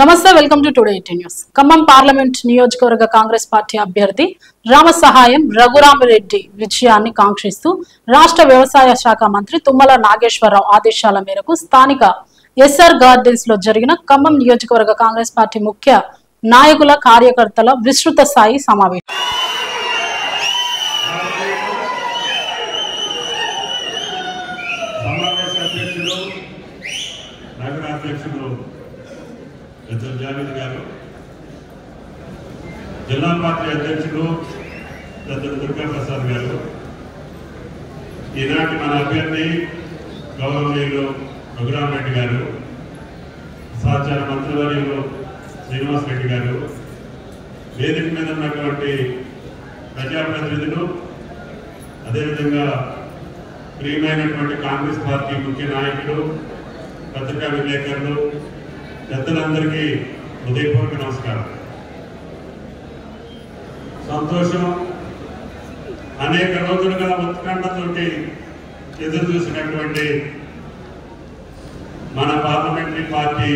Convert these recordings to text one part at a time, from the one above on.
నమస్తే, welcome to today 18 news. Khammam parliament నియోజకవర్గ Congress party అభ్యర్థి రామసహాయం రఘురామిరెడ్డి విజయాన్ని కాంక్షిస్తూ రాష్ట్ర వ్యవసాయ శాఖ మంత్రి తుమ్మల నాగేశ్వరరావు ఆదేశాల మేరకు స్థానిక ఎస్ఆర్ గార్డెన్స్ లో జరిగిన ఖమ్మం నియోజకవర్గ కాంగ్రెస్ పార్టీ ముఖ్య నాయకుల కార్యకర్తల విస్తృత స్థాయి సమావేశం. జిల్లా పార్టీ అధ్యక్షుడు పెద్దలు దుర్గా ప్రసాద్ గారు, ఈనాటి మన అభ్యర్థి గౌరవనీయులు రఘురామిరెడ్డి గారు, సహచార మంత్రివర్యులు శ్రీనివాస్ రెడ్డి గారు, వేదిక మీద ఉన్నటువంటి ప్రజాప్రతినిధులు, అదేవిధంగా ప్రియమైనటువంటి కాంగ్రెస్ పార్టీ ముఖ్య నాయకులు, పత్రికా విలేకరులు, పెద్దలందరికీ హృదయపూర్వక నమస్కారం. సంతోషం. అనేక రోజులుగా ఉత్కంఠతోటి ఎదురు చూసినటువంటి మన పార్లమెంటరీ పార్టీ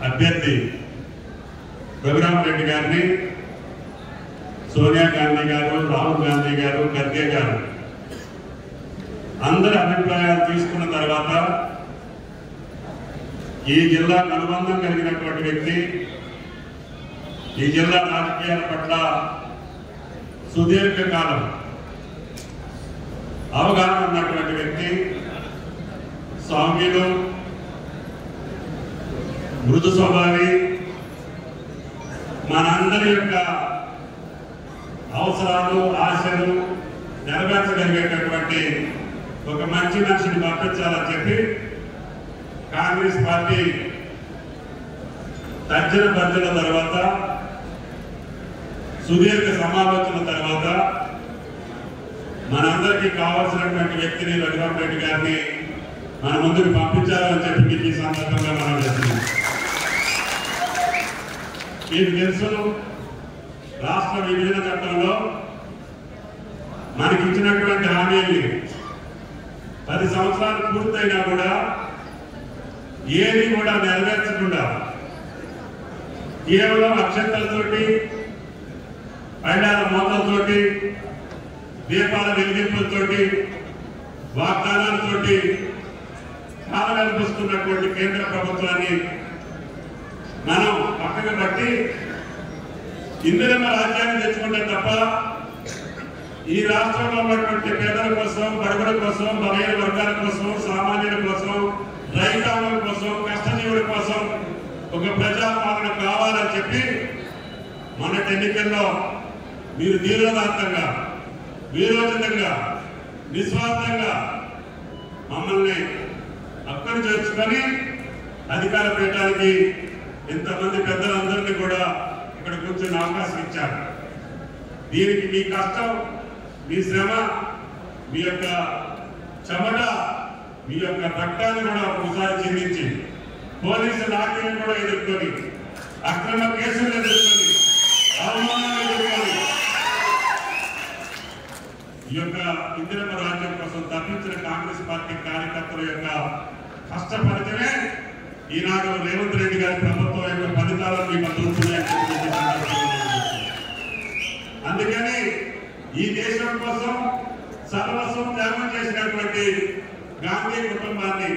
అభ్యర్థి రఘురామిరెడ్డి గారిని సోనియా గాంధీ గారు, రాహుల్ గాంధీ గారు, ఖర్గే గారు అందరి అభిప్రాయాలు తీసుకున్న తర్వాత ఈ జిల్లాకు అనుబంధం కలిగినటువంటి వ్యక్తి, ఈ జిల్లా రాజకీయాల పట్ల సుదీర్ఘకాలం అవగాహన ఉన్నటువంటి వ్యక్తి, సౌమ్యులు, మృదు స్వభావి, మనందరి యొక్క అవసరాలు, ఆశలు నెరవేర్చగలిగేటటువంటి ఒక మంచి మనిషిని పంపించాలని చెప్పి కాంగ్రెస్ పార్టీ తర్జన భర్జన తర్వాత, సుదీర్ఘ సమాలోచన తర్వాత మనందరికీ కావాల్సినటువంటి వ్యక్తిని రఘురామిరెడ్డి గారిని మన ముందుకు పంపించాలని చెప్పి ఈ సందర్భంగా మనం చేస్తున్నాం. మీకు తెలుసు, రాష్ట్ర విభజన చట్టంలో మనకి ఇచ్చినటువంటి హామీల్ని 10 సంవత్సరాలు పూర్తయినా కూడా ఏది కూడా నెరవేర్చకుండా కేవలం అక్షంతలతోటి, పైడాల మోతలతోటి, దీపాల వెలిగింపులతోటి, వాగ్దానాలతోటి కాలగల్పిస్తున్నటువంటి కేంద్ర ప్రభుత్వాన్ని మనం పక్కన బట్టి ఇందిరమ్మ రాజ్యాన్ని తెచ్చుకుంటే తప్ప ఈ రాష్ట్రంలో ఉన్నటువంటి పేదల కోసం, బడుగుల కోసం, బలహీన వర్గాల కోసం, సామాన్యుల కోసం, రైతాంగం కోసం, కష్టజీవుల కోసం ఒక ప్రజాపాలన కావాలని చెప్పి మొన్నటి ఎన్నికల్లో మీరు తీవ్రదాంతంగా, వీరోచితంగా, నిస్వార్థంగా మమ్మల్ని అక్కడి చేర్చుకొని అధికార పీఠానికి ఇంతమంది పెద్దలందరినీ కూడా ఇక్కడ కూర్చొని అవకాశం ఇచ్చారు. దీనికి మీ కష్టం, మీ శ్రమ, మీ యొక్క చెమట, మీ యొక్క రక్తాన్ని కూడా ఒకసారి చెల్లించి, పోలీసు లాఠీలను కూడా ఎదుర్కొని, అక్రమ కేసులు ఎదుర్కొని, అవమానాలు ఎదుర్కొని ఈ యొక్క ఇందిరమ్మ రాజ్యం కోసం తప్పించిన కాంగ్రెస్ పార్టీ కార్యకర్తల యొక్క కష్టపడితేనే ఈనాడు రేవంత్ రెడ్డి గారి ప్రభుత్వం యొక్క ఫలితాలను మీకు అందుతున్నాయని. అందుకని ఈ దేశం కోసం సర్వస్వం త్యాగం చేసినటువంటి గాంధీ కుటుంబాన్ని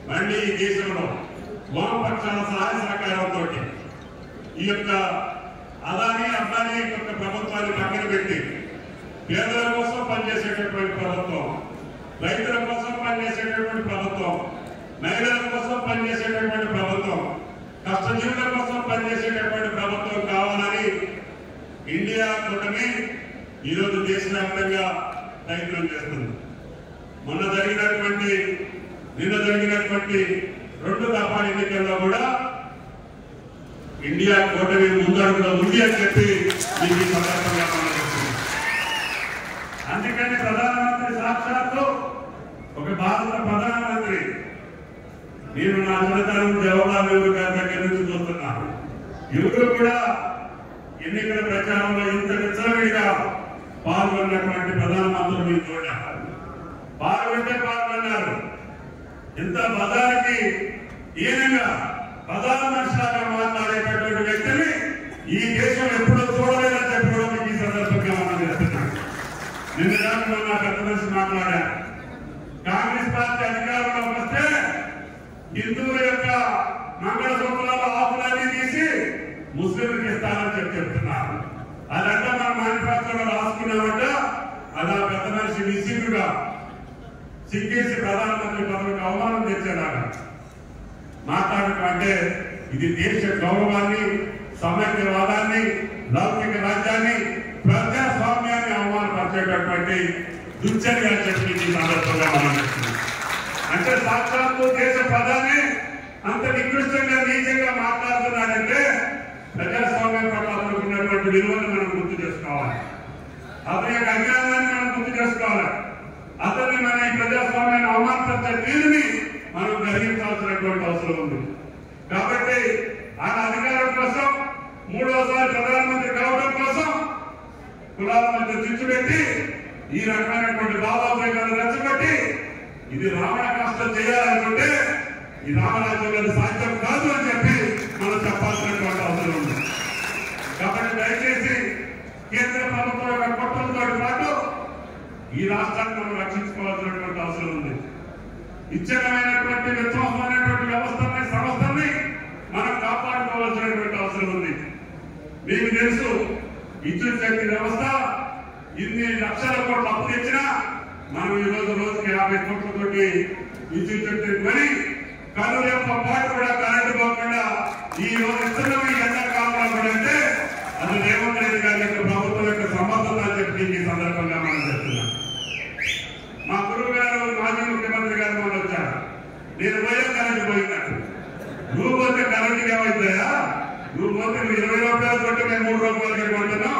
మళ్ళీ ఈ దేశంలో వామపక్షాల సహాయ సహకారంతో ఈ యొక్క అదానీ అంబానీ యొక్క ప్రభుత్వాన్ని పక్కన పెట్టి పేదల కోసం పనిచేసేటటువంటి ప్రభుత్వం, రైతుల కోసం పనిచేసేటటువంటి ప్రభుత్వం, మహిళల కోసం పనిచేసేటటువంటి ప్రభుత్వం, కష్టజీవుల కోసం పనిచేసేటటువంటి ప్రభుత్వం కావాలని ఇండియా కూటమి ఈరోజు దేశవ్యాప్తంగా ప్రయత్నం చేస్తుంది. నిన్న జరిగినటువంటి 2 దఫా ఎన్నికల్లో కూడా ఇండియా కూటమి ముందడుగులో ఉంది అని చెప్పి ఈ సందర్భంగా పనిచేస్తుంది. అందుకని ప్రధానమంత్రి సాక్షాత్తు ఒక భారత ప్రధానమంత్రి, నేను నా చిన్నతనం జవహర్లాల్ నెహ్రూ గారి దగ్గర నుంచి చూస్తున్నాను. ఎవరు కూడా ఎన్నికల ప్రచారంలో ఇంత విచ్చలవిడిగా పాల్గొన్నటువంటి ప్రధానమంత్రులు మీరు చూడాలి. పాల్గొన్నారు. ఇంత బజారుకి ఈయనగా ప్రధాన మనిషిలాగా మాట్లాడేటటువంటి వ్యక్తిని ఈ దేశం ఎప్పుడూ చూడలేదని చెప్పి కూడా మీకు ఈ సందర్భంగా మనం చేస్తున్నాం. నిన్న దాంట్లో నా పెద్ద మనిషి మాట్లాడారు. కాంగ్రెస్ పార్టీ అధికారంలోకి వస్తే హిందువుల యొక్క మంగళసూత్రాల ఆకులన్నీ తీసి ముస్లింలకు ఇస్తారని చెప్తున్నారు. అదంతా మనం మేనిఫెస్టోలో రాసుకున్నామంట. అది ఆ పెద్ద మనిషి విసిగ్గుగా సిగ్గేసి ప్రధానమంత్రి పదవికి అవమానం తెచ్చేలాగా మాట్లాడటం అంటే ఇది దేశ గౌరవాన్ని, సమైక్యవాదాన్ని, లౌకిక రాజ్యాన్ని, ప్రజాస్వామ్యాన్ని అవమానపరిచేటటువంటి దుశ్చర్య చెప్పి ఈ సందర్భంగా మనం చేస్తున్నాం. అంటే సాక్షాత్తు దేశ ప్రధాని అంత నికృష్టంగా నీచంగా మాట్లాడుతున్నాడంటే ప్రజాస్వామ్యం పట్ల ఉన్నటువంటి విలువను మనం గుర్తు చేసుకోవాలి. అతని యొక్క అజ్ఞానాన్ని మనం గుర్తు చేసుకోవాలి. అతన్ని మన ఈ ప్రజాస్వామ్యాన్ని అవమానపరిచే తీరుని మనం గ్రహించాల్సినటువంటి అవసరం ఉంది. కాబట్టి ఆయన అధికారం కోసం, మూడోసారి ప్రధానమంత్రి కావడం కోసం కులాల మధ్య చిచ్చు పెట్టి ఈ రకమైనటువంటి భావోద్వేగాలను రెచ్చగొట్టి ఇది రావణ కాస్త చేయాలనుకుంటే ఈ రామరాజ్యంలో సాధ్యం కాదు అని చెప్పి మనం చెప్పాల్సినటువంటి అవసరం ఉంది. కాబట్టి దయచేసి కేంద్ర ప్రభుత్వం యొక్క కుట్రలతో పాటు ఈ రాష్ట్రాన్ని మనం రక్షించుకోవాల్సినటువంటి అవసరం ఉంది. ఇచ్చకమైనటువంటి విధ్వంసమైనటువంటి వ్యవస్థల్ని, సంస్థల్ని మనం కాపాడుకోవాల్సినటువంటి అవసరం ఉంది. మీకు తెలుసు, విద్యుత్ శక్తి వ్యవస్థ ఇన్ని లక్షల కోట్ల అప్పు తెచ్చినా మనం ఈ రోజు రోజుకి 50 కోట్లతోటి విద్యుత్ శక్తిని కొని కనుల యొక్క పాటు కూడా కరెంటు పోకుండా ఈ రోజు ఇస్తున్నాం. ఈ ఎండాకాలంలో కూడా అంటే అది రేవంత్ రెడ్డి గారి యొక్క ప్రభుత్వం యొక్క సమర్థత అని చెప్పి ఈ సందర్భంగా మనం చెప్తున్నాం. మా గురువు గారు, మాజీ ముఖ్యమంత్రి గారు మనం వచ్చారు. నేను పోయే కరెంటు పోయినట్టు, నువ్వు పోతే కరెంటు ఏమవుతాయా? నువ్వు పోతే 20 రూపాయలు కొట్టి మేము 3 రూపాయలకి కొంటున్నాం.